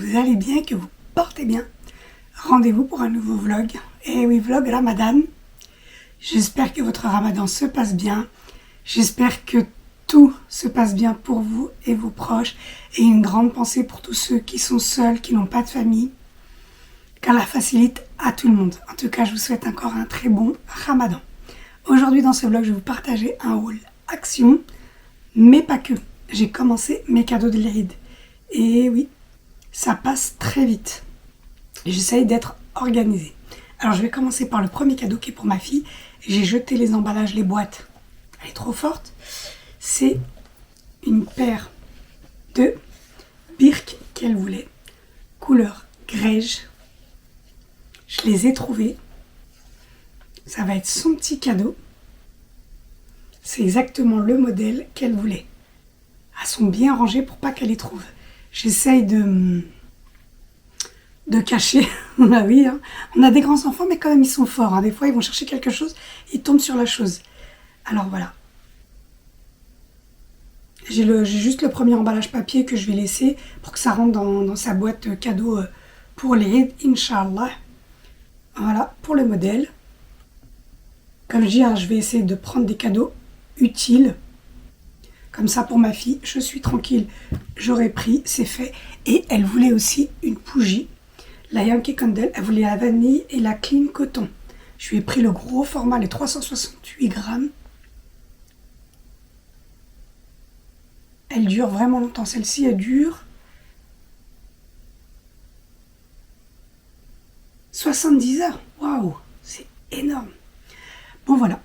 vous allez bien, que vous portez bien. Rendez-vous pour un nouveau vlog. Et oui, vlog Ramadan. J'espère que votre Ramadan se passe bien. J'espère que tout se passe bien pour vous et vos proches. Et une grande pensée pour tous ceux qui sont seuls, qui n'ont pas de famille. Qu'Allah facilite à tout le monde. En tout cas, je vous souhaite encore un très bon Ramadan. Aujourd'hui, dans ce vlog, je vais vous partager un haul action, mais pas que. J'ai commencé mes cadeaux de l'Eid. Et oui, ça passe très vite. J'essaye d'être organisée. Alors, je vais commencer par le premier cadeau qui est pour ma fille. J'ai jeté les emballages, les boîtes. Elle est trop forte. C'est une paire de birks qu'elle voulait. Couleur grège. Je les ai trouvées. Ça va être son petit cadeau. C'est exactement le modèle qu'elle voulait. Elles sont bien rangées pour pas qu'elle les trouve. J'essaye de cacher. Bah oui, hein. On a des grands enfants, mais quand même ils sont forts. Hein. Des fois, ils vont chercher quelque chose, ils tombent sur la chose. Alors voilà. J'ai juste le premier emballage papier que je vais laisser pour que ça rentre dans sa boîte cadeau pour les Inch'Allah. Voilà, pour le modèle. Comme je dis, hein, je vais essayer de prendre des cadeaux utiles. Comme ça, pour ma fille, je suis tranquille. J'aurais pris, c'est fait. Et elle voulait aussi une bougie. La Yankee Candle, elle voulait la vanille et la clean coton. Je lui ai pris le gros format, les 368 grammes. Elle dure vraiment longtemps. Celle-ci, elle dure 70 heures. Waouh, c'est énorme. Bon, voilà.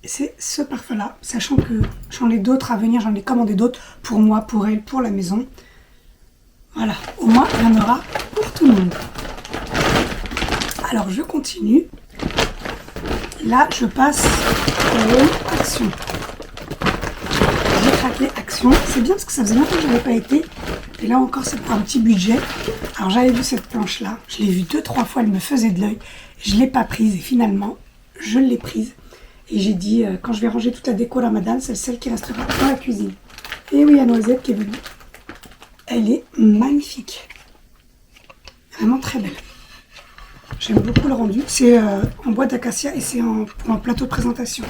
C'est ce parfum-là, sachant que j'en ai d'autres à venir, j'en ai commandé d'autres pour moi, pour elle, pour la maison. Voilà, au moins il y en aura pour tout le monde. Alors je continue. Là, je passe au Action. J'ai craqué Action. C'est bien parce que ça faisait longtemps que je n'avais pas été. Et là encore, c'est pour un petit budget. Alors j'avais vu cette planche-là. Je l'ai vue 2-3 fois, elle me faisait de l'œil. Je ne l'ai pas prise et finalement, je l'ai prise. Et j'ai dit, quand je vais ranger toute la déco Ramadan, c'est celle qui restera dans la cuisine. Et oui, il y a Noisette qui est venue. Elle est magnifique. Vraiment très belle. J'aime beaucoup le rendu. C'est en bois d'acacia et c'est pour un plateau de présentation.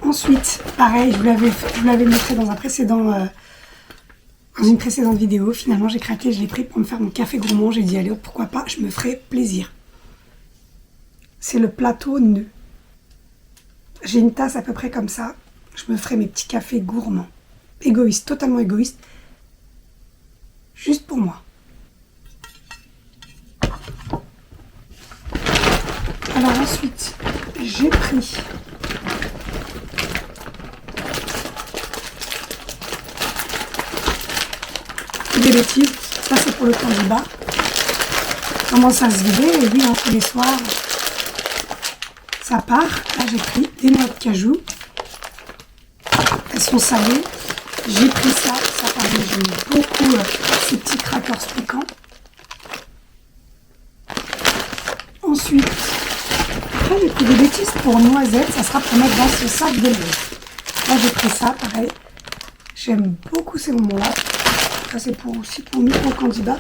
Ensuite, pareil, je vous l'avais montré dans une précédente vidéo. Finalement, j'ai craqué, je l'ai pris pour me faire mon café gourmand. J'ai dit, allez, pourquoi pas, je me ferai plaisir. C'est le plateau nœud. J'ai une tasse à peu près comme ça. Je me ferai mes petits cafés gourmands. Égoïste, totalement égoïste. Juste pour moi. Alors ensuite, j'ai pris des bêtises. Ça, c'est pour le candidat. Commence à se vider. Et oui, hein, tous les soirs, ça part. Là, j'ai pris des noix de cajou. Elles sont salées. J'ai pris ça. Ça, pareil, j'aime beaucoup ces petits crackers piquants. Ensuite, après, j'ai pris des bêtises pour noisettes. Ça sera pour mettre dans ce sac d'élevage. Là, j'ai pris ça, pareil. J'aime beaucoup ces moments-là. Ça, c'est aussi pour nous, pour le candidat.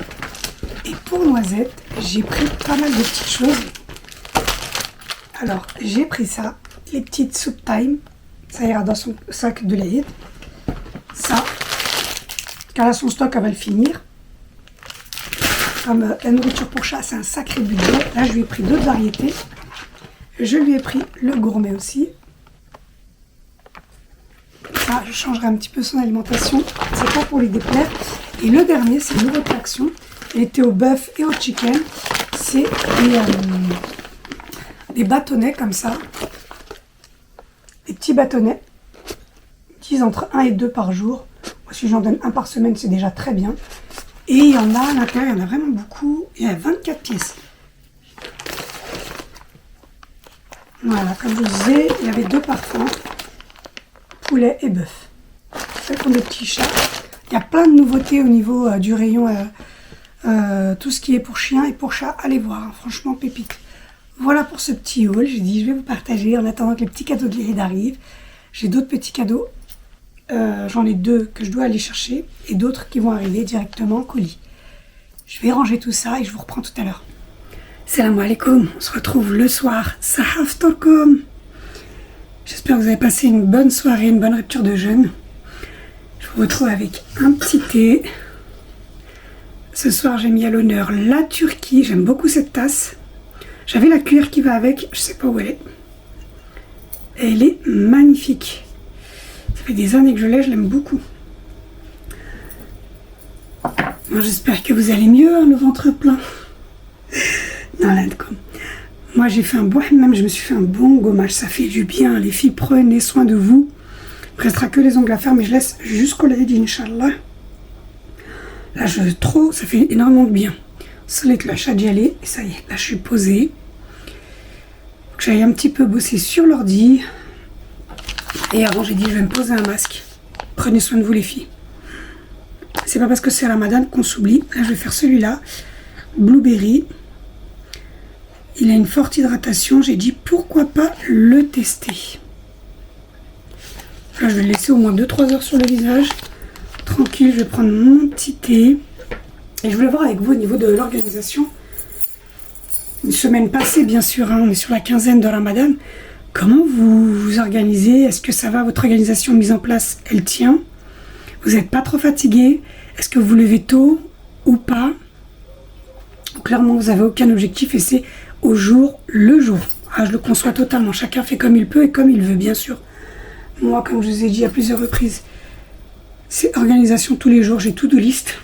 Et pour noisettes, j'ai pris pas mal de petites choses. Alors, j'ai pris ça, les petites soup time. Ça ira dans son sac de l'Eid. Ça, car là, son stock, elle va le finir. Comme la nourriture pour chat, c'est un sacré budget. Là, je lui ai pris d'autres variétés. Je lui ai pris le gourmet aussi. Ça, je changerai un petit peu son alimentation. C'est pas pour lui déplaire. Et le dernier, c'est une nouvelle action. Il était au bœuf et au chicken. C'est des bâtonnets comme ça. Des petits bâtonnets. Ils disent entre 1 et 2 par jour. Moi, si j'en donne un par semaine, c'est déjà très bien. Et il y en a à l'intérieur, il y en a vraiment beaucoup. Il y a 24 pièces. Voilà, comme je vous disais, il y avait 2 parfums. Poulet et bœuf. C'est pour des petits chats. Il y a plein de nouveautés au niveau du rayon. Tout ce qui est pour chien et pour chat, allez voir. Hein, franchement, pépite. Voilà pour ce petit haul. J'ai dit, je vais vous partager en attendant que les petits cadeaux de l'Eid arrivent. J'ai d'autres petits cadeaux j'en ai 2 que je dois aller chercher et d'autres qui vont arriver directement en colis. Je vais ranger tout ça et je vous reprends tout à l'heure. Salam alaikum, on se retrouve le soir. Sahaf Torkom. J'espère que vous avez passé une bonne soirée, une bonne rupture de jeûne. Je vous retrouve avec un petit thé. Ce soir, j'ai mis à l'honneur la Turquie. J'aime beaucoup cette tasse. J'avais la cuillère qui va avec, je sais pas où elle est. Et elle est magnifique. Ça fait des années que je l'ai, je l'aime beaucoup. Moi, j'espère que vous allez mieux, hein, le ventre plein. Non, là, comme. Moi, j'ai fait un bon hammam, je me suis fait un bon gommage. Ça fait du bien. Les filles, prenez soin de vous. Il ne restera que les ongles à faire, mais je laisse jusqu'au lundi, Inch'Allah. Là, ça fait énormément de bien. Salat la chat d'y aller. Et ça y est, là, je suis posée. Faut que j'aille un petit peu bosser sur l'ordi. Et avant, j'ai dit, je vais me poser un masque. Prenez soin de vous, les filles. C'est pas parce que c'est Ramadan qu'on s'oublie. Là, je vais faire celui-là. Blueberry. Il a une forte hydratation. J'ai dit, pourquoi pas le tester. Là, je vais le laisser au moins 2-3 heures sur le visage. Tranquille, je vais prendre mon petit thé. Et je voulais voir avec vous au niveau de l'organisation. Une semaine passée, bien sûr, hein, on est sur la quinzaine de Ramadan. Comment vous vous organisez? Est-ce que ça va? Votre organisation mise en place, elle tient? Vous n'êtes pas trop fatigué? Est-ce que vous vous levez tôt ou pas? Clairement, vous n'avez aucun objectif et c'est au jour le jour. Ah, je le conçois totalement. Chacun fait comme il peut et comme il veut, bien sûr. Moi, comme je vous ai dit à plusieurs reprises, c'est organisation tous les jours. J'ai to-do list.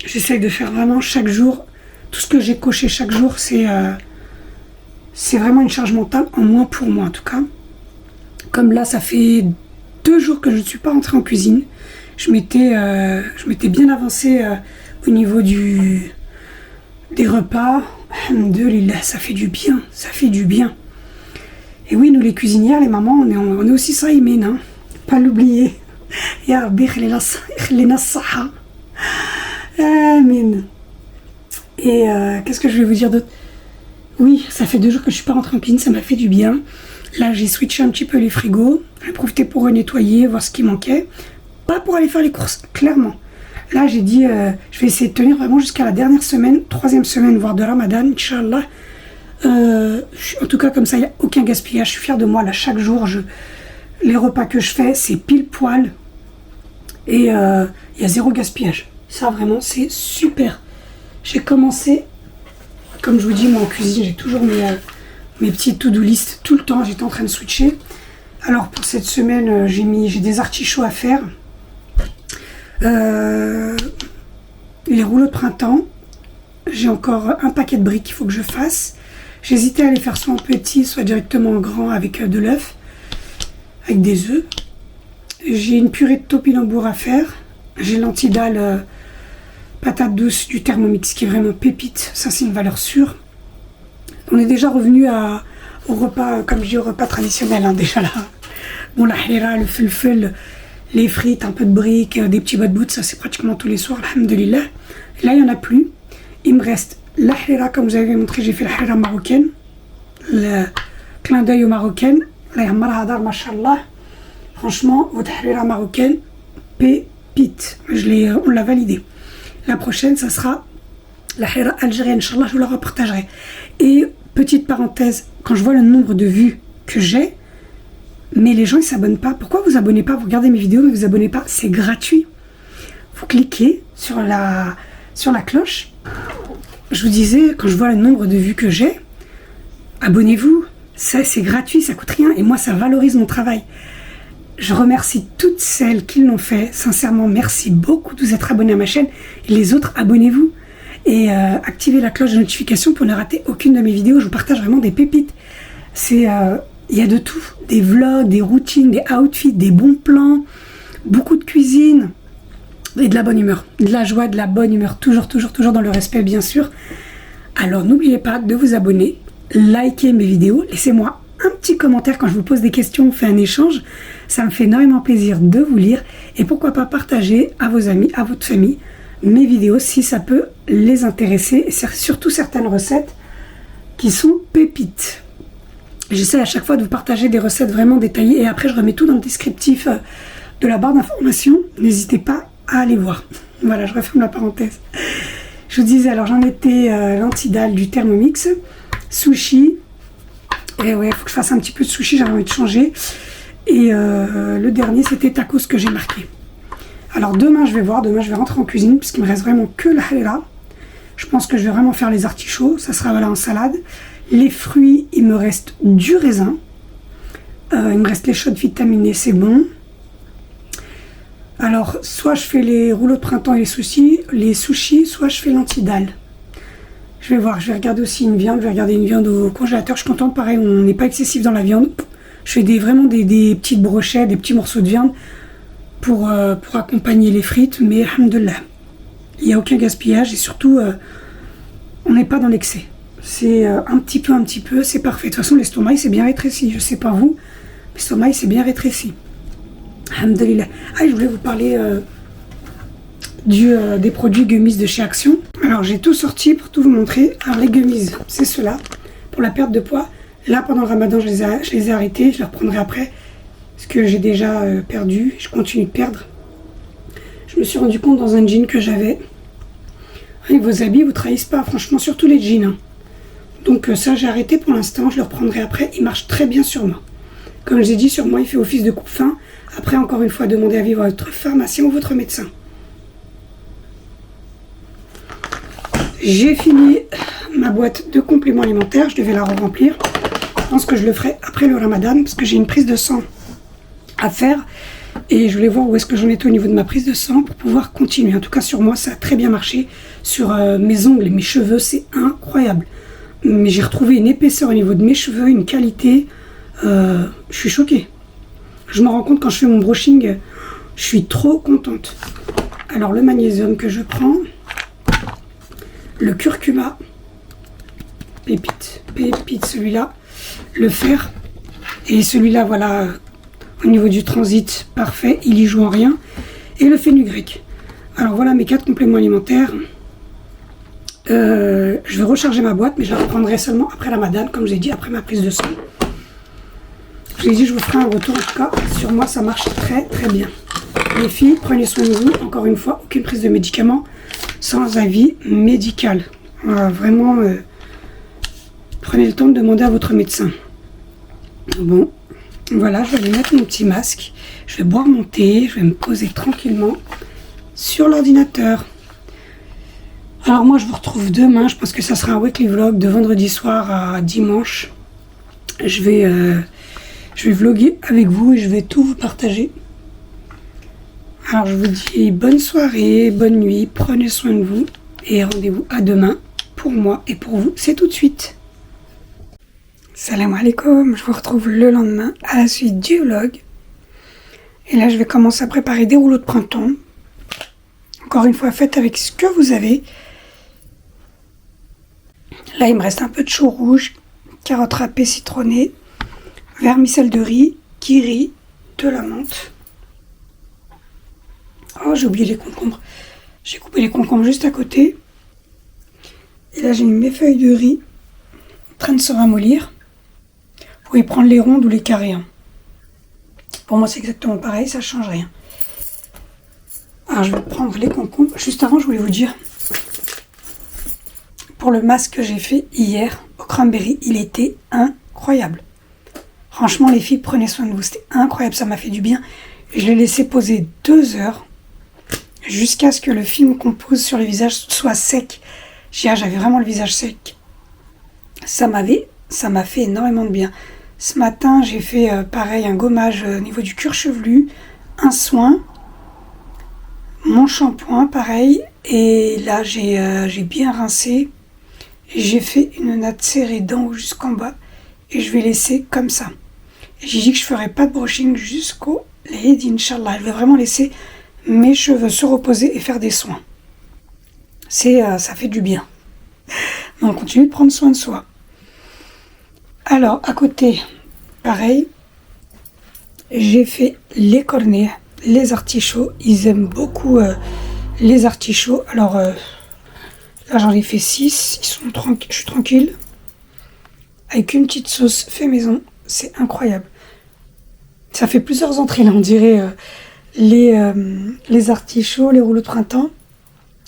J'essaye de faire vraiment chaque jour. Tout ce que j'ai coché chaque jour, c'est vraiment une charge mentale, en moins pour moi en tout cas. Comme là, ça fait 2 jours que je ne suis pas rentrée en cuisine. Je m'étais bien avancée au niveau des repas. Alhamdoulilah, ça fait du bien, ça fait du bien. Et oui, nous les cuisinières, les mamans, on est aussi saïmines, hein. Pas l'oublier. Ya Rabbi, khlina saha. Amen. Et qu'est-ce que je vais vous dire d'autre? Oui, ça fait 2 jours que je suis pas rentrée en cuisine, ça m'a fait du bien. Là, j'ai switché un petit peu les frigos. J'ai profité pour renettoyer, voir ce qui manquait. Pas pour aller faire les courses, clairement. Là, j'ai dit, je vais essayer de tenir vraiment jusqu'à la dernière semaine, 3e semaine, voire de Ramadan, Inch'Allah. En tout cas, comme ça, il n'y a aucun gaspillage. Je suis fière de moi. Là, chaque jour, les repas que je fais, c'est pile poil. Et il y a 0 gaspillage. Ça, vraiment, c'est super. J'ai commencé, comme je vous dis, moi en cuisine, j'ai toujours mes petits to-do list tout le temps. J'étais en train de switcher. Alors, pour cette semaine, j'ai des artichauts à faire. Les rouleaux de printemps. J'ai encore un paquet de briques qu'il faut que je fasse. J'hésitais à les faire soit en petit, soit directement en grand avec de l'œuf, avec des œufs. J'ai une purée de topinambour à faire. J'ai lentilles dalle, patate douce du Thermomix qui est vraiment pépite. Ça, c'est une valeur sûre. On est déjà revenu au repas, comme je dis, au repas traditionnel, hein, déjà là. Bon, la harira, le fulful, les frites, un peu de briques, des petits bas-de-bout, ça c'est pratiquement tous les soirs, alhamdoulilah. Là, il n'y en a plus. Il me reste la harira, comme vous avez montré, j'ai fait la harira marocaine. Le clin d'œil aux marocaines. La yammar hadar, mashallah. Franchement, votre harira marocaine, pépite. On l'a validé. La prochaine, ça sera la harira algérienne, inchallah, je vous la repartagerai. Et petite parenthèse, quand je vois le nombre de vues que j'ai, mais les gens ils s'abonnent pas. Pourquoi vous abonnez pas? Vous regardez mes vidéos mais vous abonnez pas. C'est gratuit. Vous cliquez sur la cloche. Je vous disais, quand je vois le nombre de vues que j'ai, abonnez-vous. Ça, c'est gratuit, ça coûte rien. Et moi, ça valorise mon travail. Je remercie toutes celles qui l'ont fait. Sincèrement, merci beaucoup de vous être abonnés à ma chaîne. Et les autres, abonnez-vous. Et activez la cloche de notification pour ne rater aucune de mes vidéos. Je vous partage vraiment des pépites. Il y a de tout, des vlogs, des routines, des outfits, des bons plans, beaucoup de cuisine et de la bonne humeur, de la joie, de la bonne humeur, toujours dans le respect bien sûr. Alors n'oubliez pas de vous abonner, likez mes vidéos, laissez-moi un petit commentaire quand je vous pose des questions, on fait un échange, ça me fait énormément plaisir de vous lire et pourquoi pas partager à vos amis, à votre famille mes vidéos si ça peut les intéresser et surtout certaines recettes qui sont pépites. J'essaie à chaque fois de vous partager des recettes vraiment détaillées et après je remets tout dans le descriptif de la barre d'information. N'hésitez pas à aller voir. Voilà, je referme la parenthèse. Je vous disais, alors j'en étais l'Antidal du Thermomix, sushi. Et ouais, il faut que je fasse un petit peu de sushi, j'avais envie de changer. Et le dernier, c'était tacos que j'ai marqué. Alors demain, je vais voir, demain je vais rentrer en cuisine, puisqu'il me reste vraiment que la halera. Je pense que je vais vraiment faire les artichauts, ça sera voilà en salade. Les fruits, il me reste du raisin. Il me reste les shots vitaminés, c'est bon. Alors, soit je fais les rouleaux de printemps et les sushis, soit je fais l'antidal. Je vais voir, je vais regarder aussi une viande, je vais regarder une viande au congélateur. Je suis contente, pareil, on n'est pas excessif dans la viande. Je fais vraiment des petites brochettes, des petits morceaux de viande pour accompagner les frites, mais alhamdoulilah, il n'y a aucun gaspillage et surtout, on n'est pas dans l'excès. C'est un petit peu, c'est parfait. De toute façon, l'estomac, il s'est bien rétréci. Je sais pas vous, l'estomac, il s'est bien rétréci. Alhamdoulilah. Ah, je voulais vous parler des produits gummies de chez Action. Alors, j'ai tout sorti pour tout vous montrer. Alors, les gummies, c'est ceux-là, pour la perte de poids. Là, pendant le ramadan, je les ai arrêtés. Je les reprendrai après, parce que j'ai déjà perdu. Je continue de perdre. Je me suis rendu compte dans un jean que j'avais. Avec vos habits, vous trahissent pas. Franchement, surtout les jeans. Hein. Donc ça, j'ai arrêté pour l'instant. Je le reprendrai après. Il marche très bien sur moi. Comme je vous ai dit, sur moi, il fait office de coupe-faim. Après, encore une fois, demandez à vivre votre pharmacien ou votre médecin. J'ai fini ma boîte de compléments alimentaires. Je devais la remplir. Je pense que je le ferai après le ramadan parce que j'ai une prise de sang à faire. Et je voulais voir où est-ce que j'en étais au niveau de ma prise de sang pour pouvoir continuer. En tout cas, sur moi, ça a très bien marché. Sur mes ongles et mes cheveux, c'est incroyable. Mais j'ai retrouvé une épaisseur au niveau de mes cheveux, une qualité. Je suis choquée. Je me rends compte quand je fais mon brushing, je suis trop contente. Alors, le magnésium que je prends, le curcuma, pépite celui-là, le fer, et celui-là, voilà, au niveau du transit, parfait, il y joue en rien, et le fenugrec. Alors voilà mes 4 compléments alimentaires. Je vais recharger ma boîte, mais je la reprendrai seulement après la madane, comme j'ai dit, après ma prise de sang. Je vous ai dit, je vous ferai un retour, en tout cas, sur moi, ça marche très très bien. Les filles, prenez soin de vous, encore une fois, aucune prise de médicaments sans avis médical. Voilà, vraiment, prenez le temps de demander à votre médecin. Bon, voilà, je vais aller mettre mon petit masque, je vais boire mon thé, je vais me poser tranquillement sur l'ordinateur. Alors moi, je vous retrouve demain, je pense que ça sera un weekly vlog de vendredi soir à dimanche. Je vais vlogger avec vous et je vais tout vous partager. Alors je vous dis bonne soirée, bonne nuit, prenez soin de vous et rendez-vous à demain pour moi et pour vous, c'est tout de suite. Salam alaikum, je vous retrouve le lendemain à la suite du vlog. Et là je vais commencer à préparer des rouleaux de printemps. Encore une fois, faites avec ce que vous avez. Là il me reste un peu de chou rouge, carottes râpées citronnées, vermicelle de riz, kiri, de la menthe. Oh, j'ai oublié les concombres. J'ai coupé les concombres juste à côté. Et là, j'ai mis mes feuilles de riz en train de se ramollir. Vous pouvez prendre les rondes ou les carrés. Hein. Pour moi, c'est exactement pareil, ça ne change rien. Alors, je vais prendre les concombres. Juste avant, je voulais vous dire, pour le masque que j'ai fait hier au cranberry, il était incroyable. Franchement, les filles, prenez soin de vous. C'était incroyable, ça m'a fait du bien. Et je l'ai laissé poser 2 heures jusqu'à ce que le film qu'on pose sur le visage soit sec. J'avais vraiment le visage sec. Ça m'a fait énormément de bien. Ce matin, j'ai fait pareil, un gommage au niveau du cuir chevelu, un soin, mon shampoing, pareil. Et là, j'ai bien rincé. J'ai fait une natte serrée d'en haut jusqu'en bas. Et je vais laisser comme ça. J'ai dit que je ne ferai pas de brushing jusqu'au Eid, Inch'Allah. Je vais vraiment laisser mes cheveux se reposer et faire des soins. Ça fait du bien. Mais on continue de prendre soin de soi. Alors, à côté, pareil, j'ai fait les cornets, les artichauts. Ils aiment beaucoup les artichauts. Alors, là, j'en ai fait 6. Je suis tranquille. Avec une petite sauce fait maison. C'est incroyable. Ça fait plusieurs entrées, là, on dirait les artichauts, les rouleaux de printemps.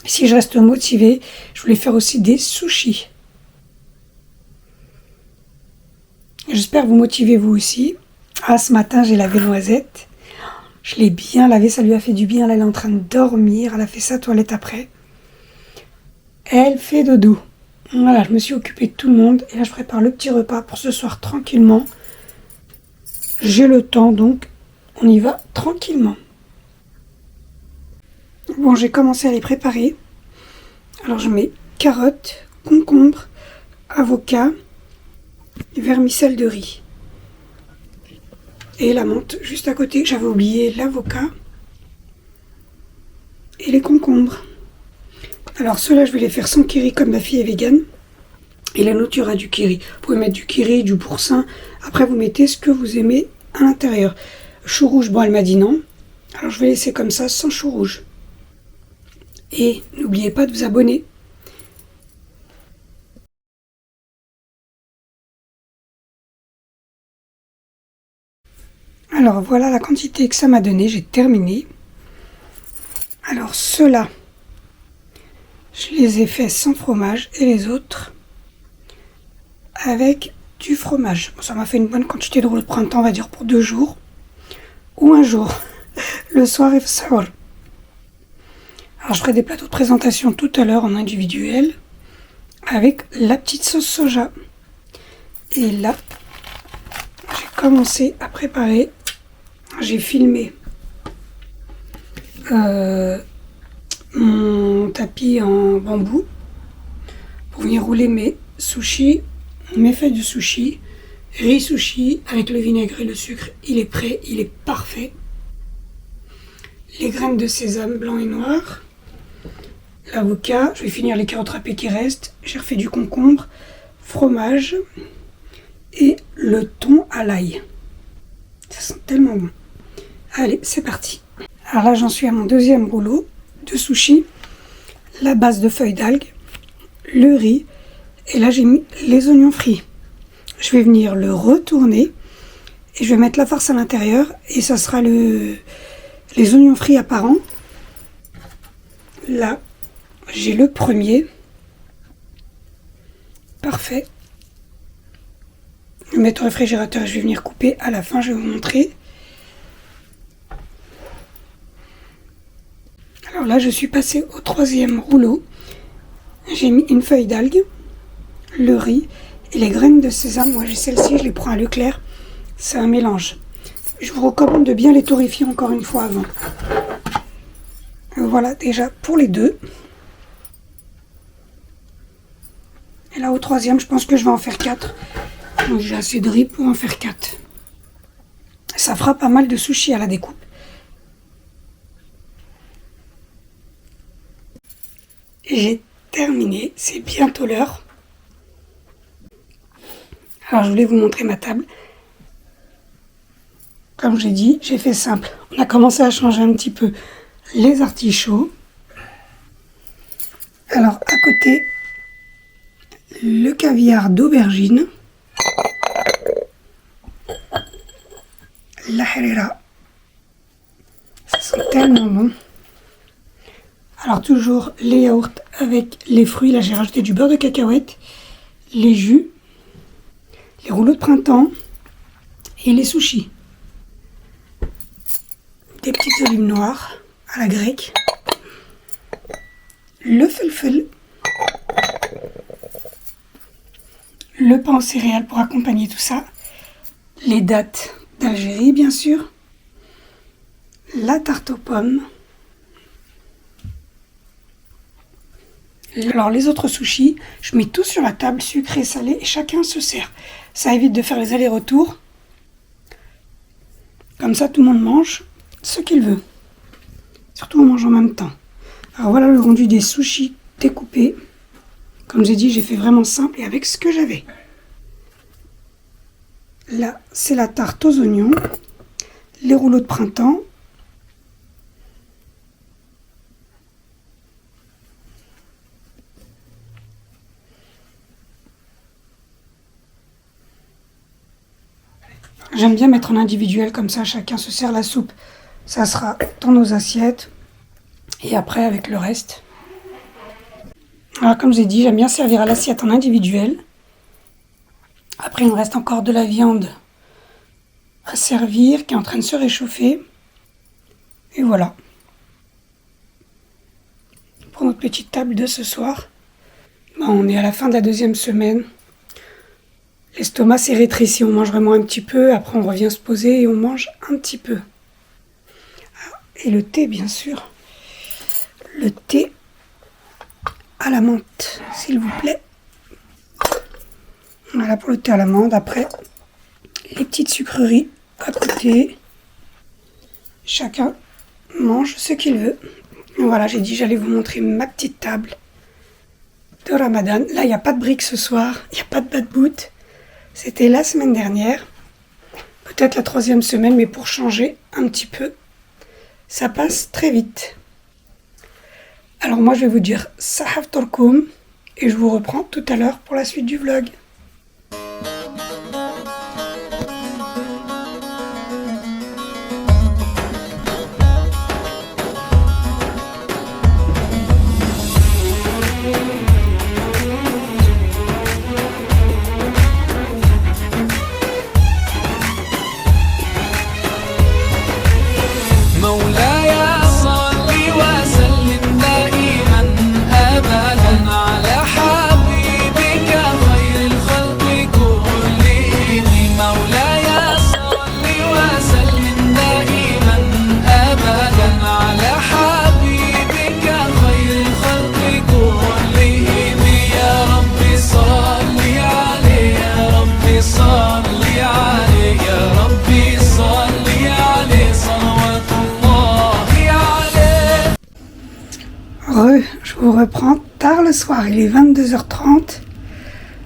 Si je reste motivée, je voulais faire aussi des sushis. J'espère vous motiver vous aussi. Ah, ce matin, j'ai lavé Noisette. Je l'ai bien lavé, ça lui a fait du bien. Là, elle est en train de dormir. Elle a fait sa toilette après. Elle fait dodo. Voilà, je me suis occupée de tout le monde. Et là, je prépare le petit repas pour ce soir tranquillement. J'ai le temps, donc on y va tranquillement. Bon, j'ai commencé à les préparer. Alors, je mets carottes, concombres, avocat, vermicelle de riz. Et la menthe juste à côté. J'avais oublié l'avocat et les concombres. Alors ceux-là, je vais les faire sans curry comme ma fille est végane. Et la nôtre, il y aura du curry. Vous pouvez mettre du curry, du boursin. Après, vous mettez ce que vous aimez à l'intérieur. Chou rouge, bon, elle m'a dit non. Alors je vais laisser comme ça, sans chou rouge. Et n'oubliez pas de vous abonner. Alors voilà la quantité que ça m'a donné, j'ai terminé. Alors ceux-là, je les ai faits sans fromage et les autres avec du fromage. Bon, ça m'a fait une bonne quantité de rouleaux de printemps, on va dire pour 2 jours ou un jour, le soir et le soir. Alors je ferai des plateaux de présentation tout à l'heure en individuel avec la petite sauce soja. Et là, j'ai commencé à préparer. J'ai filmé mon tapis en bambou pour venir rouler mes sushis, mes feuilles de sushi, riz sushi avec le vinaigre et le sucre. Il est prêt, il est parfait. Les graines de sésame blanc et noir, l'avocat, je vais finir les carottes râpées qui restent, j'ai refait du concombre, fromage et le thon à l'ail. Ça sent tellement bon. Allez, c'est parti. Alors là, j'en suis à mon deuxième rouleau de sushi. La base de feuilles d'algues, le riz. Et là, j'ai mis les oignons frits. Je vais venir le retourner. Et je vais mettre la farce à l'intérieur. Et ça sera les oignons frits apparents. Là, j'ai le premier. Parfait. Je vais mettre au réfrigérateur et je vais venir couper à la fin. Je vais vous montrer. Alors là, je suis passée au troisième rouleau. J'ai mis une feuille d'algue, le riz et les graines de sésame. Moi, j'ai celle-ci, je les prends à Leclerc. C'est un mélange. Je vous recommande de bien les torréfier encore une fois avant. Voilà, déjà pour les deux. Et là, au troisième, je pense que je vais en faire 4. Donc, j'ai assez de riz pour en faire 4. Ça fera pas mal de sushis à la découpe. J'ai terminé, c'est bientôt l'heure. Alors je voulais vous montrer ma table. Comme j'ai dit, j'ai fait simple. On a commencé à changer un petit peu les artichauts. Alors à côté, le caviar d'aubergine. La harira. Ça sent tellement bon. Alors toujours les yaourts avec les fruits. Là j'ai rajouté du beurre de cacahuète, les jus, les rouleaux de printemps et les sushis. Des petites olives noires à la grecque. Le felfel. Le pain aux céréales pour accompagner tout ça. Les dattes d'Algérie bien sûr. La tarte aux pommes. Alors les autres sushis, je mets tout sur la table, sucré, salé, et chacun se sert. Ça évite de faire les allers-retours. Comme ça, tout le monde mange ce qu'il veut. Surtout on mange en même temps. Alors voilà le rendu des sushis découpés. Comme j'ai dit, j'ai fait vraiment simple et avec ce que j'avais. Là, c'est la tarte aux oignons, les rouleaux de printemps. J'aime bien mettre en individuel comme ça, chacun se sert la soupe Ça sera dans nos assiettes. Et après, avec le reste. Alors, comme j'ai dit, j'aime bien servir à l'assiette en individuel. Après, il me reste encore de la viande à servir, qui est en train de se réchauffer. Et voilà. Pour notre petite table de ce soir. Bon, on est à la fin de la 2e semaine. L'estomac s'est rétréci, on mange vraiment un petit peu. Après, on revient se poser et on mange un petit peu. Et le thé, bien sûr. Le thé à la menthe, s'il vous plaît. Voilà pour le thé à la menthe. Après, les petites sucreries à côté. Chacun mange ce qu'il veut. Et voilà, j'ai dit j'allais vous montrer ma petite table de Ramadan. Là, il n'y a pas de briques ce soir. Il n'y a pas de bad boot. C'était la semaine dernière. Peut-être la 3e semaine, mais pour changer un petit peu. Ça passe très vite. Alors moi, je vais vous dire Sahaf Torkoum et je vous reprends tout à l'heure pour la suite du vlog. Je vous reprends tard le soir, il est 22h30.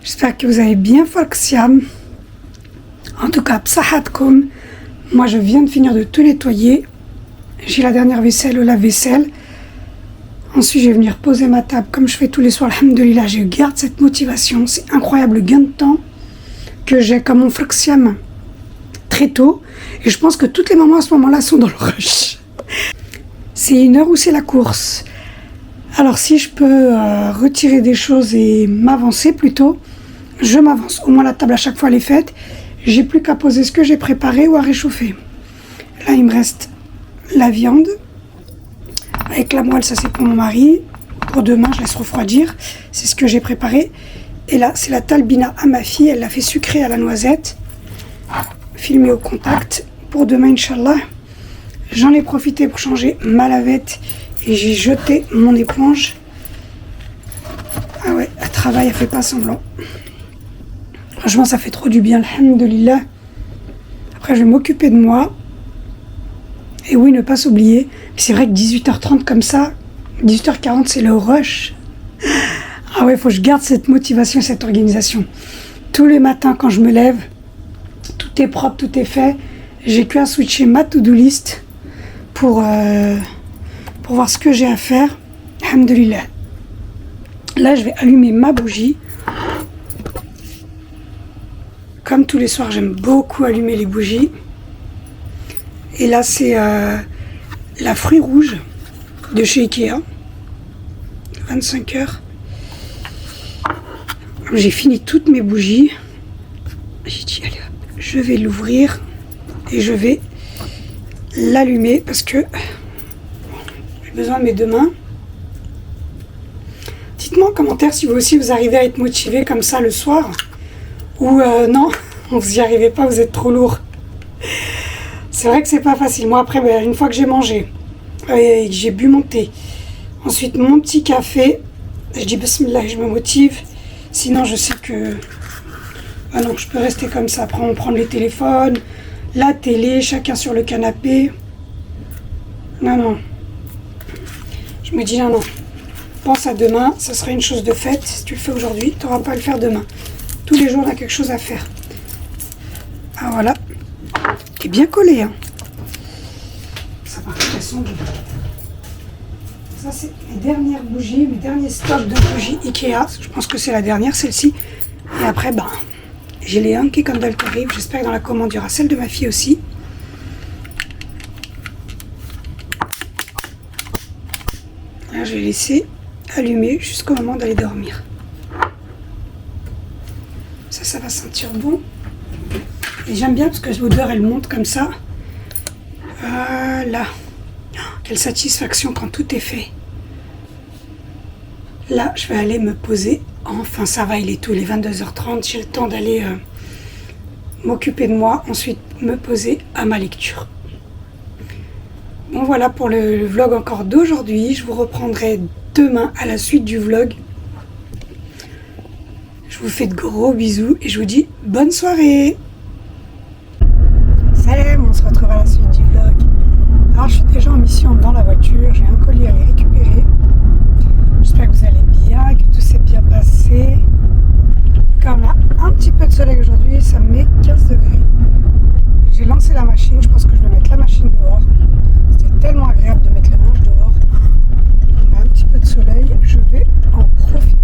J'espère que vous avez bien Folksiam. En tout cas, Psahatkoum. Moi, je viens de finir de tout nettoyer. J'ai la dernière vaisselle au lave-vaisselle. Ensuite, je vais venir poser ma table comme je fais tous les soirs. Alhamdulillah, je garde cette motivation. C'est incroyable le gain de temps que j'ai comme mon Folksiam très tôt. Et je pense que toutes les mamans à ce moment-là sont dans le rush. C'est une heure où c'est la course. Alors si je peux retirer des choses et m'avancer plutôt, je m'avance. Au moins la table à chaque fois elle est faite. J'ai plus qu'à poser ce que j'ai préparé ou à réchauffer. Là il me reste la viande. Avec la moelle, ça c'est pour mon mari. Pour demain je laisse refroidir. C'est ce que j'ai préparé. Et là c'est la talbina à ma fille. Elle l'a fait sucrée à la noisette. Filmée au contact. Pour demain Inch'Allah. J'en ai profité pour changer ma lavette. Et j'ai jeté mon éponge. Ah ouais, elle travaille, elle fait pas semblant. Franchement, ça fait trop du bien, alhamdoulilah. Après, je vais m'occuper de moi. Et oui, ne pas s'oublier. C'est vrai que 18h30 comme ça, 18h40, c'est le rush. Ah ouais, il faut que je garde cette motivation et cette organisation. Tous les matins, quand je me lève, tout est propre, tout est fait. J'ai qu'à switcher ma to-do list pour voir ce que j'ai à faire. Alhamdulillah. Là, je vais allumer ma bougie. Comme tous les soirs, j'aime beaucoup allumer les bougies. Et là, c'est la fruit rouge de chez Ikea. 25 heures. J'ai fini toutes mes bougies. J'ai dit, allez, je vais l'ouvrir et je vais l'allumer parce que besoin de mes 2 mains. Dites-moi en commentaire si vous aussi vous arrivez à être motivé comme ça le soir ou non, vous n'y arrivez pas, vous êtes trop lourd. C'est vrai que c'est pas facile. Moi après, une fois que j'ai mangé et que j'ai bu mon thé, ensuite mon petit café, je dis bismillah, je me motive. Sinon je sais que ah non, je peux rester comme ça. Après on prend les téléphones, la télé, chacun sur le canapé. Non. Je me dis non. Pense à demain, ça sera une chose de faite. Si tu le fais aujourd'hui, tu n'auras pas à le faire demain. Tous les jours, on a quelque chose à faire. Ah voilà. T'es bien collé, hein. Ça par contre, elles sont bonnes. Ça, c'est mes dernières bougies, mes derniers stocks de bougies Ikea. Je pense que c'est la dernière, celle-ci. Et après, j'ai les Anki Candle qui arrivent. J'espère que dans la commande, il y aura celle de ma fille aussi. je vais laisser allumer jusqu'au moment d'aller dormir. Ça va sentir bon. Et j'aime bien parce que l'odeur, elle monte comme ça. Voilà. Quelle satisfaction quand tout est fait. Là, je vais aller me poser. Enfin, ça va, il est tôt, il est 22h30. J'ai le temps d'aller m'occuper de moi. Ensuite, me poser à ma lecture. Bon, voilà pour le vlog encore d'aujourd'hui. Je vous reprendrai demain à la suite du vlog. Je vous fais de gros bisous et je vous dis bonne soirée. Salut, on se retrouve à la suite du vlog. Alors, je suis déjà en mission dans la voiture. J'ai un colis à aller récupérer. J'espère que vous allez bien, que tout s'est bien passé. Comme là, un petit peu de soleil aujourd'hui, ça me met 15 degrés. J'ai lancé la machine, je pense que je vais mettre la machine dehors. C'était tellement agréable de mettre le linge dehors. On a un petit peu de soleil, je vais en profiter.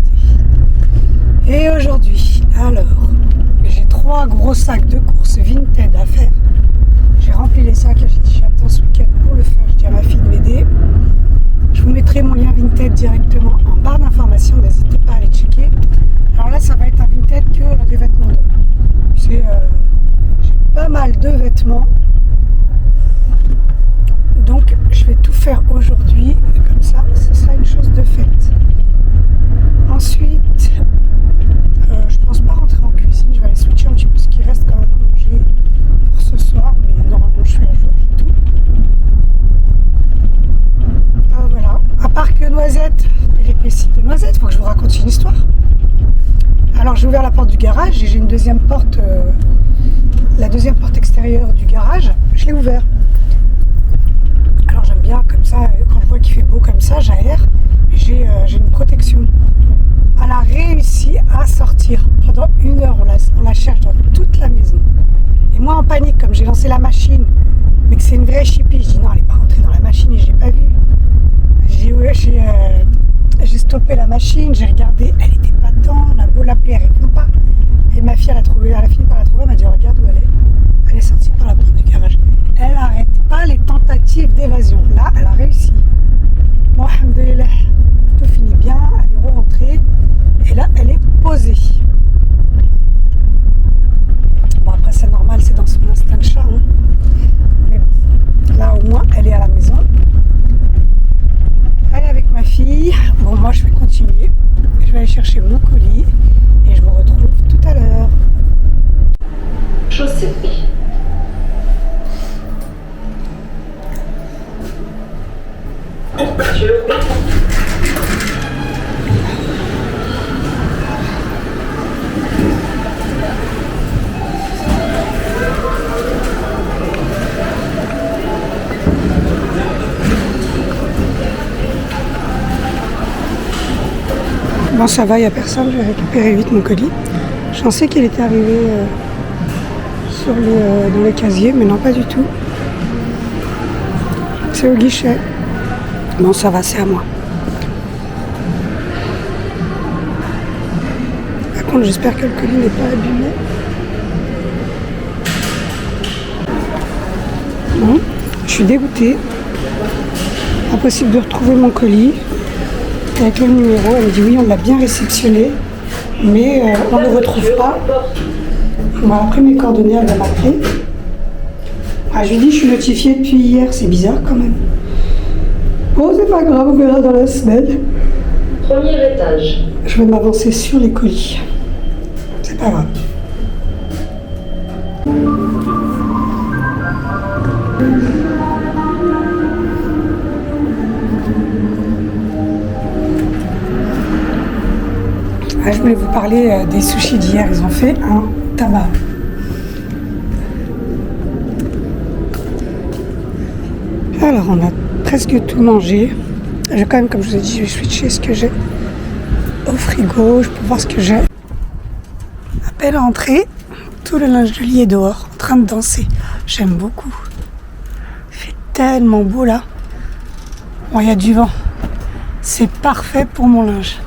Et aujourd'hui, alors, j'ai 3 gros sacs de courses Vinted à faire. J'ai rempli les sacs et j'ai dit j'attends ce week-end pour le faire. Je dis à ma fille de m'aider. Je vous mettrai mon lien Vinted directement en barre d'information, n'hésitez pas à aller checker. Alors là, ça va être un Vinted que des vêtements d'homme. J'ai pas mal de vêtements. Donc, je vais tout faire aujourd'hui. Comme ça, ce sera une chose de faite. Ensuite, je pense pas rentrer en cuisine. Je vais aller switcher un petit peu ce qui reste quand même à manger pour ce soir. Mais normalement, je suis à jour, j'ai tout. Voilà. À part que Noisette, péripétie de Noisette, il faut que je vous raconte une histoire. Alors j'ai ouvert la porte du garage et j'ai une deuxième porte, la deuxième porte extérieure du garage, je l'ai ouvert. Alors j'aime bien comme ça, quand je vois qu'il fait beau comme ça, j'aère et j'ai une protection. Elle a réussi à sortir pendant 1 heure, on la cherche dans toute la maison. Et moi en panique, comme j'ai lancé la machine, mais que c'est une vraie chippie, je dis non, elle n'est pas rentrée dans la machine et je l'ai pas vue. J'ai stoppé la machine, j'ai regardé, elle n'était pas dedans, on a beau l'appeler, elle répond pas. Et ma fille, elle a fini par la trouver, elle m'a dit regarde où elle est. Elle est sortie par la porte du garage. Elle n'arrête pas les tentatives d'évasion. Là, elle a réussi. Bon, alhamdoulilah, tout finit bien, elle est rentrée. Et là, elle est posée. Bon, après, c'est normal, c'est dans son instinct de chat. Hein. Mais bon, là, au moins, elle est à la maison. Elle est avec ma fille. Bon, moi, je vais continuer. Je vais aller chercher mon colis. Et je vous retrouve tout à l'heure. Chaussée. Bon, ça va, il n'y a personne. Je vais récupérer vite mon colis. Je pensais qu'il était arrivé dans les casiers, mais non, pas du tout. C'est au guichet. Bon, ça va, c'est à moi. Par contre, j'espère que le colis n'est pas abîmé. Bon, je suis dégoûtée. Impossible de retrouver mon colis. Avec le numéro, elle me dit oui, on l'a bien réceptionné, mais on ne le retrouve pas. On m'a pris mes coordonnées, elle va m'appeler. Ah, je lui dis, je suis notifiée depuis hier, c'est bizarre quand même. Bon, c'est pas grave, on verra dans la semaine. Premier étage. Je vais m'avancer sur les colis. C'est pas grave. Ah, je voulais vous parler des sushis d'hier, ils ont fait un tabac. Alors on a presque tout mangé. Je vais quand même, comme je vous ai dit, je vais switcher ce que j'ai au frigo, je peux voir ce que j'ai. À peine rentrée, tout le linge de lit est dehors, en train de danser. J'aime beaucoup. Il fait tellement beau là. Bon, il y a du vent. C'est parfait pour mon linge.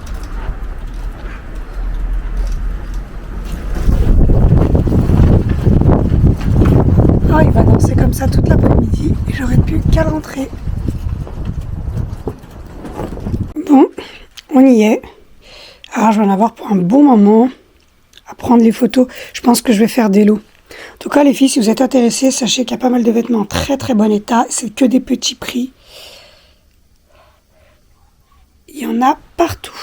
Oh, il va danser comme ça toute l'après-midi et j'aurais pu qu'à le rentrer. on y est. Alors je vais en avoir pour un bon moment à prendre les photos. Je pense que je vais faire des lots. En tout cas les filles, si vous êtes intéressées, sachez qu'il y a pas mal de vêtements en très très bon état. C'est que des petits prix. Il y en a partout.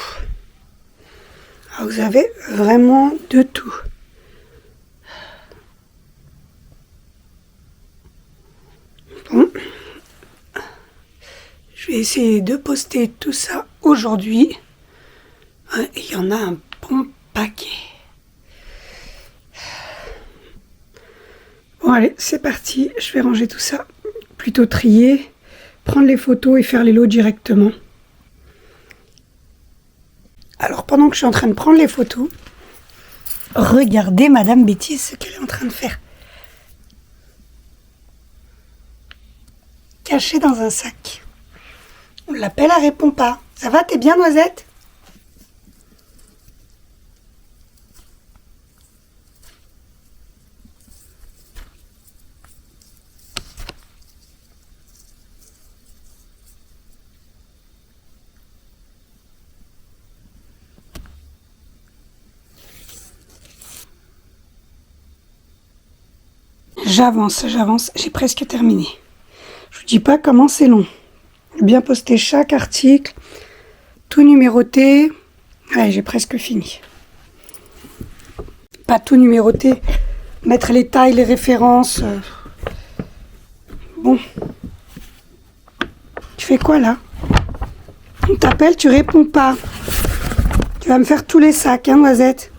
Alors vous avez vraiment de tout. Bon. Je vais essayer de poster tout ça aujourd'hui. Il y en a un bon paquet. Bon allez, c'est parti. Je vais ranger tout ça. Plutôt trier, prendre les photos et faire les lots directement. Alors pendant que je suis en train de prendre les photos, regardez Madame Betty ce qu'elle est en train de faire. Cachée dans un sac. On l'appelle, elle répond pas. Ça va, t'es bien, Noisette? J'avance, j'ai presque terminé. Je vous dis pas comment c'est long. Bien poster chaque article, tout numéroté. Allez, j'ai presque fini. Pas tout numéroté, mettre les tailles, les références. Bon. Tu fais quoi là? On t'appelle, tu réponds pas. Tu vas me faire tous les sacs, hein, Noisette?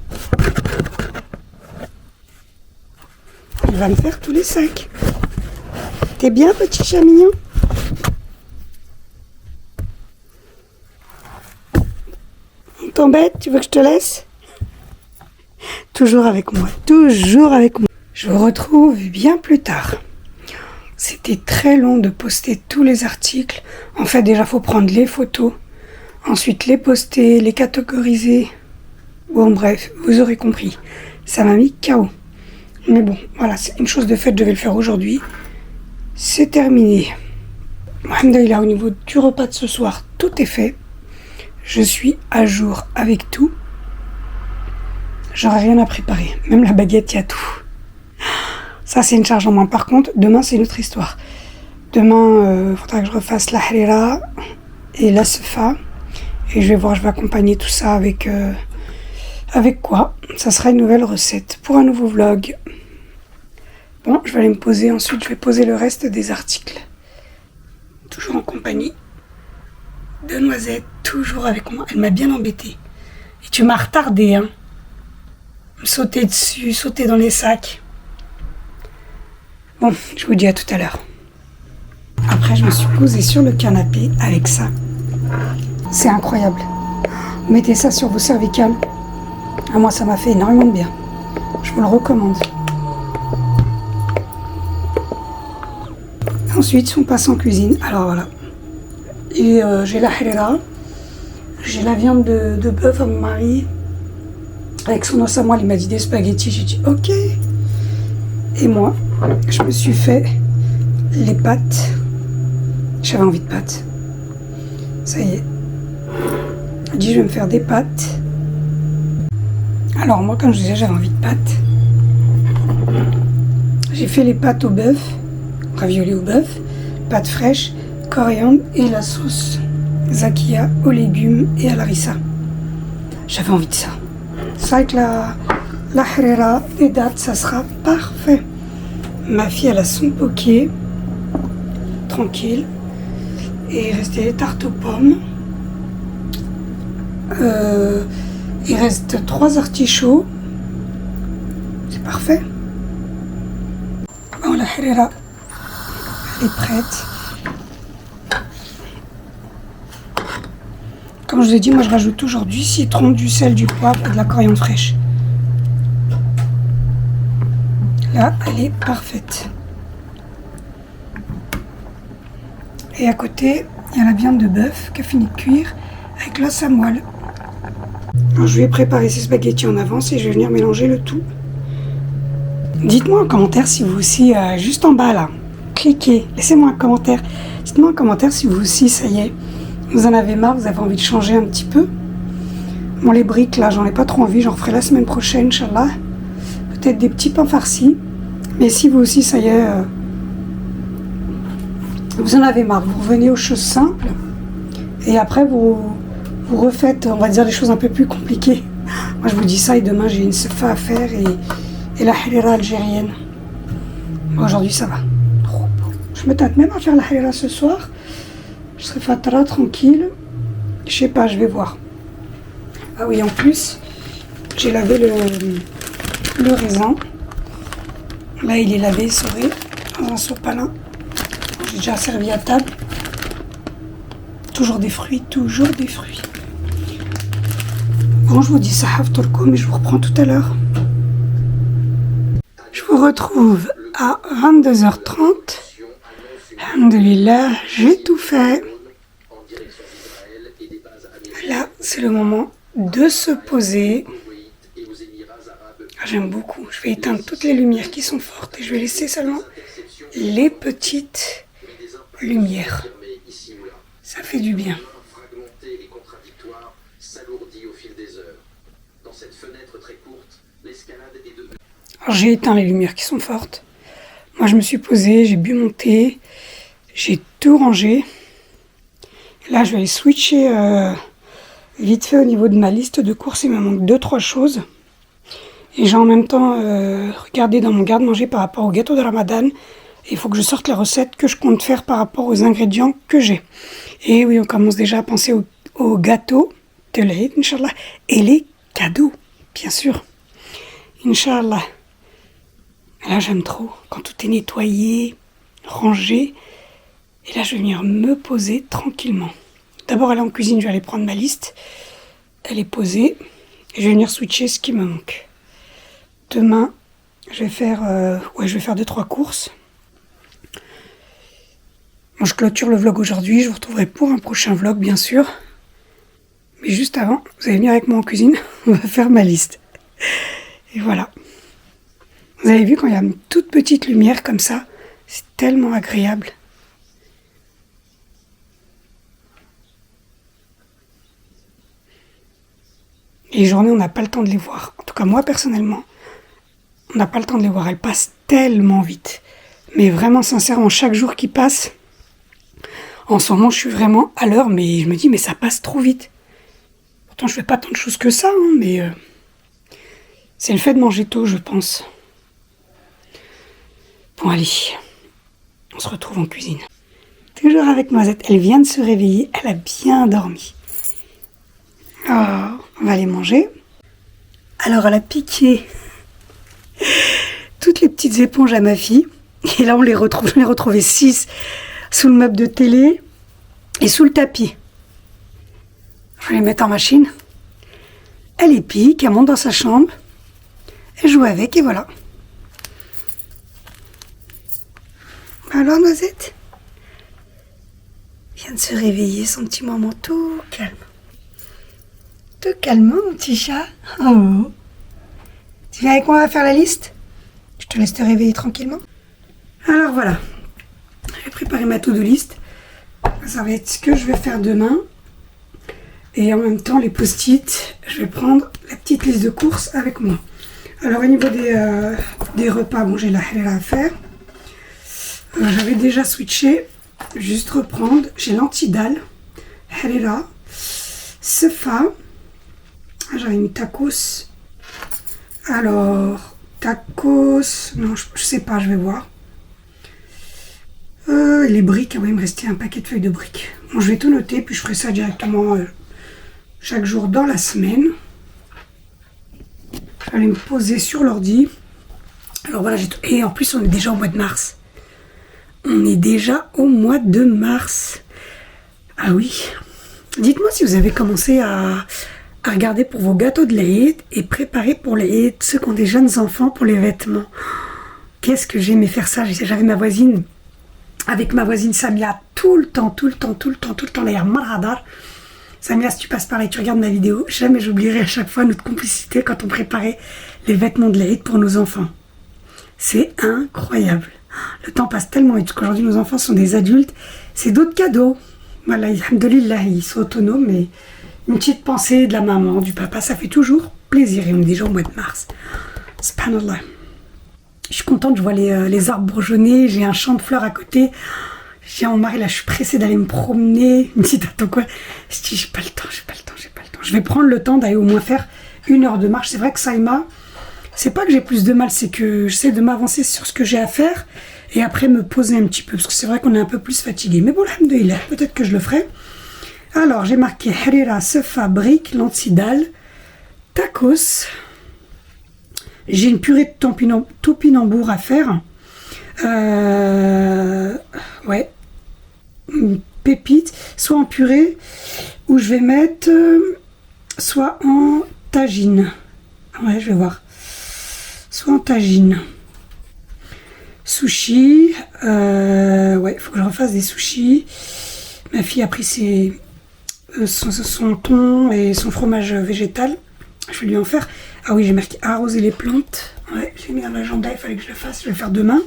Il va me faire tous les sacs. T'es bien, petit chat mignon? On t'embête? Tu veux que je te laisse? Toujours avec moi, toujours avec moi. Je vous retrouve bien plus tard. C'était très long de poster tous les articles. En fait, déjà, il faut prendre les photos. Ensuite, les poster, les catégoriser. Bon, bref, vous aurez compris. Ça m'a mis KO. Mais bon, voilà, c'est une chose de faite, je vais le faire aujourd'hui. C'est terminé. Alhamdoulilah, au niveau du repas de ce soir, tout est fait. Je suis à jour avec tout. J'aurai rien à préparer. Même la baguette, il y a tout. Ça, c'est une charge en moins. Par contre, demain, c'est une autre histoire. Demain, il faudra que je refasse la harira et la sefa. Et je vais voir, je vais accompagner tout ça avec... avec quoi? Ça sera une nouvelle recette pour un nouveau vlog. Bon, je vais aller me poser. Ensuite, je vais poser le reste des articles. Toujours en compagnie de Noisette. Toujours avec moi. Elle m'a bien embêtée. Et tu m'as retardé, hein. Me sauter dessus, sauter dans les sacs. Bon, je vous dis à tout à l'heure. Après, je me suis posée sur le canapé avec ça. C'est incroyable. Mettez ça sur vos cervicales. Ah, moi, ça m'a fait énormément de bien. Je vous le recommande. Ensuite, on passe en cuisine. Alors voilà. Et j'ai la harira. J'ai la viande de bœuf à mon mari. Avec son os à moi, il m'a dit des spaghettis. J'ai dit ok. Et moi, je me suis fait les pâtes. J'avais envie de pâtes. Ça y est. J'ai dit je vais me faire des pâtes. Alors moi, comme je disais, j'avais envie de pâtes. J'ai fait les pâtes au bœuf, ravioli au bœuf, pâtes fraîches, coriandre et la sauce zakia aux légumes et à l'harissa. J'avais envie de ça. Ça avec la harira, des dattes, ça sera parfait. Ma fille, elle a son poké, tranquille. Et il restait les tartes aux pommes. Il reste 3 artichauts. C'est parfait. Bon, la harira, elle est prête. Comme je vous ai dit, moi je rajoute toujours du citron, du sel, du poivre et de la coriandre fraîche. Là, elle est parfaite. Et à côté, il y a la viande de bœuf qui a fini de cuire avec l'os à moelle. Alors, je vais préparer ces spaghettis en avance et je vais venir mélanger le tout. Dites-moi en commentaire si vous aussi, juste en bas là, cliquez, laissez-moi un commentaire. Dites-moi en commentaire si vous aussi, ça y est, vous en avez marre, vous avez envie de changer un petit peu. Bon, les briques, là, j'en ai pas trop envie. J'en referai la semaine prochaine, Inch'Allah. Peut-être des petits pains farcis. Mais si vous aussi, ça y est, vous en avez marre, vous revenez aux choses simples. Et après, vous refaites, on va dire, des choses un peu plus compliquées. Moi, je vous dis ça et demain, j'ai une sefa à faire et la harira algérienne. Bon, aujourd'hui, ça va. Je me tâte même à faire la harira ce soir. Je serai fatara, tranquille. Je sais pas, je vais voir. Ah oui, en plus, j'ai lavé le raisin. Là, il est lavé, essoré, dans un sopalin. J'ai déjà servi à table. Toujours des fruits, toujours des fruits. Bon, je vous dis ça, Haftorko, mais je vous reprends tout à l'heure. Je vous retrouve à 22h30. Alhamdulillah, j'ai tout fait. Là, c'est le moment de se poser. J'aime beaucoup. Je vais éteindre toutes les lumières qui sont fortes et je vais laisser seulement les petites lumière. Ça fait du bien. Alors j'ai éteint les lumières qui sont fortes. Moi je me suis posée, j'ai bu mon thé, j'ai tout rangé. Et là je vais aller switcher vite fait au niveau de ma liste de courses. Il me manque 2-3 choses. Et j'ai en même temps regardé dans mon garde-manger par rapport au gâteau de Ramadan. Il faut que je sorte les recettes que je compte faire par rapport aux ingrédients que j'ai. Et oui, on commence déjà à penser au gâteau de l'Aïd, Inch'Allah. Et les cadeaux, bien sûr. Inch'Allah. Et là, j'aime trop. Quand tout est nettoyé, rangé. Et là, je vais venir me poser tranquillement. D'abord, aller en cuisine, je vais aller prendre ma liste. Elle est posée. Et je vais venir switcher ce qui me manque. Demain, je vais faire 2-3 courses. Bon, je clôture le vlog aujourd'hui, je vous retrouverai pour un prochain vlog bien sûr. Mais juste avant, vous allez venir avec moi en cuisine, on va faire ma liste. Et voilà. Vous avez vu quand il y a une toute petite lumière comme ça, c'est tellement agréable. Et les journées, on n'a pas le temps de les voir. En tout cas, moi personnellement, on n'a pas le temps de les voir. Elles passent tellement vite. Mais vraiment, sincèrement, chaque jour qui passe, en ce moment, je suis vraiment à l'heure, mais je me dis, mais ça passe trop vite. Pourtant, je fais pas tant de choses que ça, hein, mais c'est le fait de manger tôt, je pense. Bon, allez, on se retrouve en cuisine. Toujours avec Noisette, elle vient de se réveiller, elle a bien dormi. Alors, on va aller manger. Alors, elle a piqué toutes les petites éponges à ma fille. Et là, on les retrouve. J'en ai retrouvé 6 sous le meuble de télé et sous le tapis. Je vais les mettre en machine. Elle les pique, elle monte dans sa chambre. Elle joue avec et voilà. Alors, Noisette vient de se réveiller, son petit moment tout calme. Tout calme, mon petit chat. Oh. Tu viens avec moi, on va faire la liste? Je te laisse te réveiller tranquillement. Alors voilà, j'ai préparé ma to-do list. Ça va être ce que je vais faire demain. Et en même temps, les post-it, je vais prendre la petite liste de courses avec moi. Alors au niveau des repas, bon, j'ai la harira à faire. J'avais déjà switché, juste reprendre. J'ai l'antidal, harira, sefa. J'avais mis tacos. Alors, tacos, non, je sais pas, je vais voir. Les briques, oui, il me restait un paquet de feuilles de briques. Bon, je vais tout noter, puis je ferai ça directement chaque jour dans la semaine. Je vais aller me poser sur l'ordi. Alors voilà, j'ai tout. Et en plus, on est déjà au mois de mars. On est déjà au mois de mars. Ah oui. Dites-moi si vous avez commencé à regarder pour vos gâteaux de l'Aïd et préparer pour l'Aïd, ceux qui ont des jeunes enfants pour les vêtements. Qu'est-ce que j'aimais faire ça. J'avais ma voisine, avec ma voisine Samia, tout le temps, d'ailleurs, Marhadar. Samia, si tu passes par là et tu regardes ma vidéo, jamais j'oublierai à chaque fois notre complicité quand on préparait les vêtements de l'Aïd pour nos enfants. C'est incroyable. Le temps passe tellement vite qu'aujourd'hui nos enfants sont des adultes. C'est d'autres cadeaux. Voilà, alhamdoulilah, ils sont autonomes, mais une petite pensée de la maman, du papa, ça fait toujours plaisir. Et on est déjà au mois de mars. Subhanallah. Je suis contente, je vois les arbres bourgeonner, j'ai un champ de fleurs à côté. J'ai mon mari là, je suis pressée d'aller me promener. Il me dit, attends quoi? Je dis, j'ai pas le temps. Je vais prendre le temps d'aller au moins faire 1 heure de marche. C'est vrai que Saïma, c'est pas que j'ai plus de mal, c'est que j'essaie de m'avancer sur ce que j'ai à faire et après me poser un petit peu, parce que c'est vrai qu'on est un peu plus fatigué. Mais bon, alhamdoulilah, peut-être que je le ferai. Alors, j'ai marqué Harira se fabrique, Lancidal, tacos. J'ai une purée de topinambour à faire. Ouais. Une pépite, soit en purée, ou je vais mettre, soit en tagine. Ouais, je vais voir. Soit en tagine. Sushi. Ouais, il faut que je refasse des sushis. Ma fille a pris son thon et son fromage végétal. Je vais lui en faire. Ah oui, j'ai marqué arroser les plantes. Ouais, j'ai mis dans l'agenda, il fallait que je le fasse. Je vais le faire demain.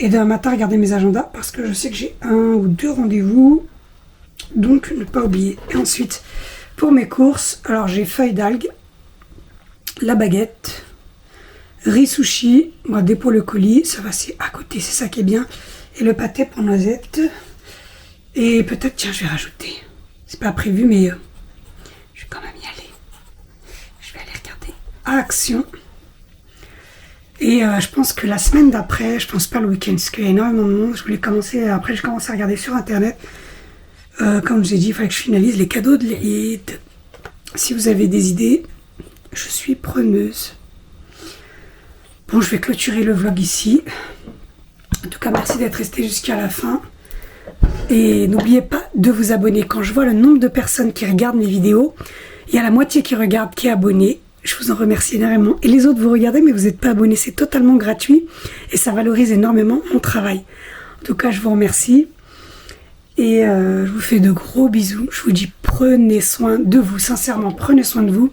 Et demain matin, regardez mes agendas parce que je sais que j'ai 1 ou 2 rendez-vous. Donc, ne pas oublier. Et ensuite, pour mes courses, alors j'ai feuilles d'algues, la baguette, riz sushi, moi dépôt le colis, ça va, c'est à côté, c'est ça qui est bien. Et le pâté pour noisettes. Et peut-être, tiens, je vais rajouter. C'est pas prévu, mais je vais quand même y aller. Je vais aller regarder Action. Et je pense que la semaine d'après, je pense pas le week-end, parce qu'il y a énormément de monde. Je voulais commencer, après je commence à regarder sur internet. Comme je vous ai dit, il fallait que je finalise les cadeaux de l'Eid. Si vous avez des idées, je suis preneuse. Bon, je vais clôturer le vlog ici. En tout cas, merci d'être resté jusqu'à la fin. Et n'oubliez pas de vous abonner. Quand je vois le nombre de personnes qui regardent mes vidéos, il y a la moitié qui regarde, qui est abonnée. Je vous en remercie énormément. Et les autres, vous regardez, mais vous n'êtes pas abonnés. C'est totalement gratuit et ça valorise énormément mon travail. En tout cas, je vous remercie. Et je vous fais de gros bisous. Je vous dis, prenez soin de vous. Sincèrement, prenez soin de vous.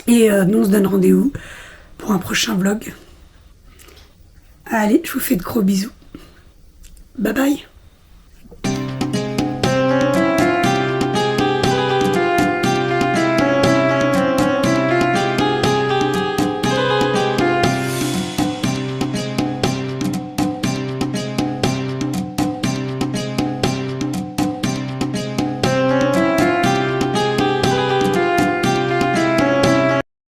Et nous, on se donne rendez-vous pour un prochain vlog. Allez, je vous fais de gros bisous. Bye bye.